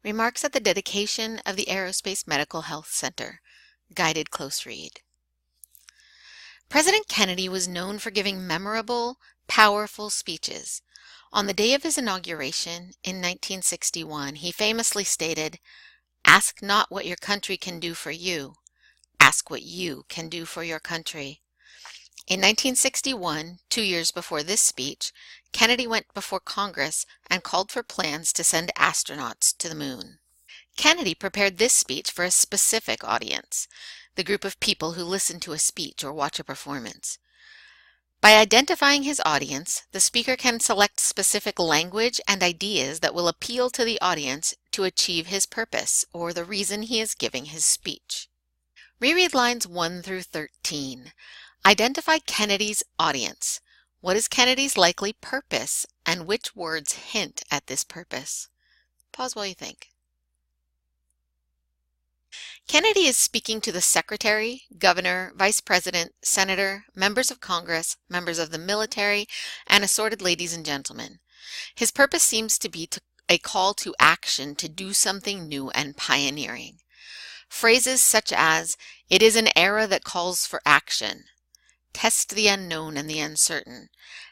Remarks at the dedication of the Aerospace Medical Health Center. Guided close read. President Kennedy was known for giving memorable, powerful speeches. On the day of his inauguration in 1961, he famously stated, "Ask not what your country can do for you. Ask what you can do for your country." In 1961, 2 years before this speech, Kennedy went before Congress and called for plans to send astronauts to the moon. Kennedy prepared this speech for a specific audience, the group of people who listen to a speech or watch a performance. By identifying his audience, the speaker can select specific language and ideas that will appeal to the audience to achieve his purpose or the reason he is giving his speech. Reread lines 1 through 13. Identify Kennedy's audience. What is Kennedy's likely purpose, and which words hint at this purpose? Pause while you think. Kennedy is speaking to the Secretary, Governor, Vice President, Senator, members of Congress, members of the military, and assorted ladies and gentlemen. His purpose seems to be a call to action to do something new and pioneering. Phrases such as, "It is an era that calls for action," "Test the unknown and the uncertain,"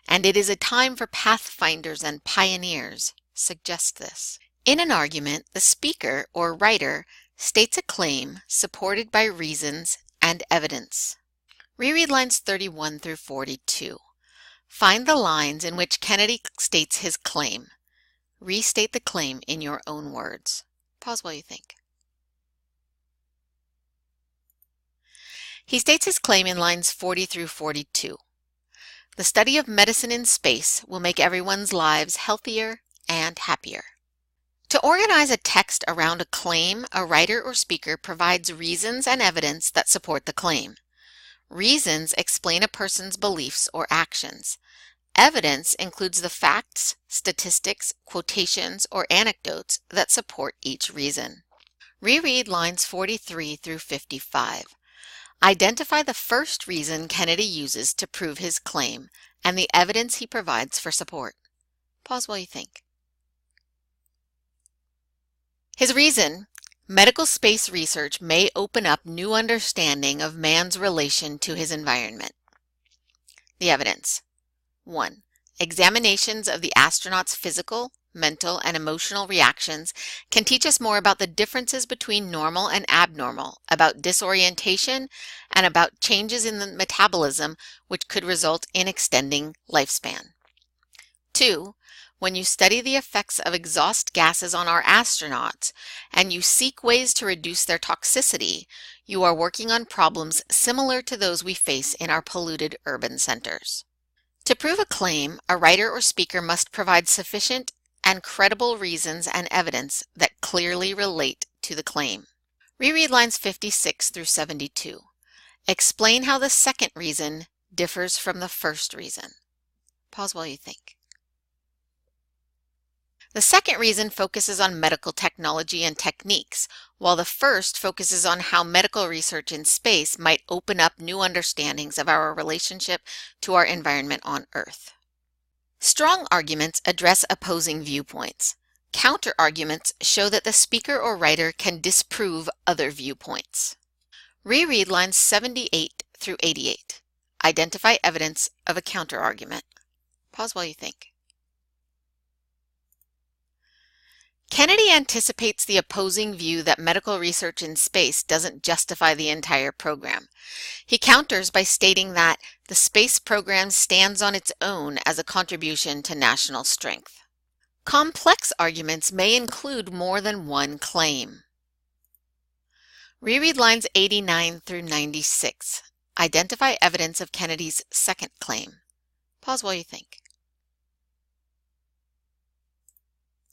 and "It is a time for pathfinders and pioneers" suggest this. In an argument, the speaker or writer states a claim supported by reasons and evidence. Reread lines 31 through 42. Find the lines in which Kennedy states his claim. Restate the claim in your own words. Pause while you think. He states his claim in lines 40 through 42. The study of medicine in space will make everyone's lives healthier and happier. To organize a text around a claim, a writer or speaker provides reasons and evidence that support the claim. Reasons explain a person's beliefs or actions. Evidence includes the facts, statistics, quotations, or anecdotes that support each reason. Reread lines 43 through 55. Identify the first reason Kennedy uses to prove his claim and the evidence he provides for support. Pause while you think. His reason: medical space research may open up new understanding of man's relation to his environment. The evidence: 1. Examinations of the astronauts' physical, mental, and emotional reactions can teach us more about the differences between normal and abnormal, about disorientation, and about changes in the metabolism which could result in extending lifespan. 2. When you study the effects of exhaust gases on our astronauts and you seek ways to reduce their toxicity, you are working on problems similar to those we face in our polluted urban centers. To prove a claim, a writer or speaker must provide sufficient and credible reasons and evidence that clearly relate to the claim. Reread lines 56 through 72. Explain how the second reason differs from the first reason. Pause while you think. The second reason focuses on medical technology and techniques, while the first focuses on how medical research in space might open up new understandings of our relationship to our environment on Earth. Strong arguments address opposing viewpoints. Counter-arguments show that the speaker or writer can disprove other viewpoints. Reread lines 78 through 88. Identify evidence of a counter-argument. Pause while you think. Kennedy anticipates the opposing view that medical research in space doesn't justify the entire program. He counters by stating that the space program stands on its own as a contribution to national strength. Complex arguments may include more than one claim. Reread lines 89 through 96. Identify evidence of Kennedy's second claim. Pause while you think.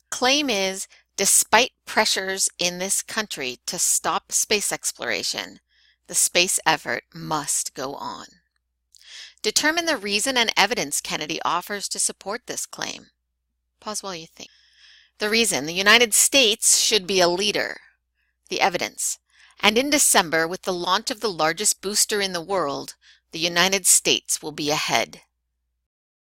Claim is, despite pressures in this country to stop space exploration, the space effort must go on. Determine the reason and evidence Kennedy offers to support this claim. Pause while you think. The reason: the United States should be a leader. The evidence: and in December, with the launch of the largest booster in the world, the United States will be ahead.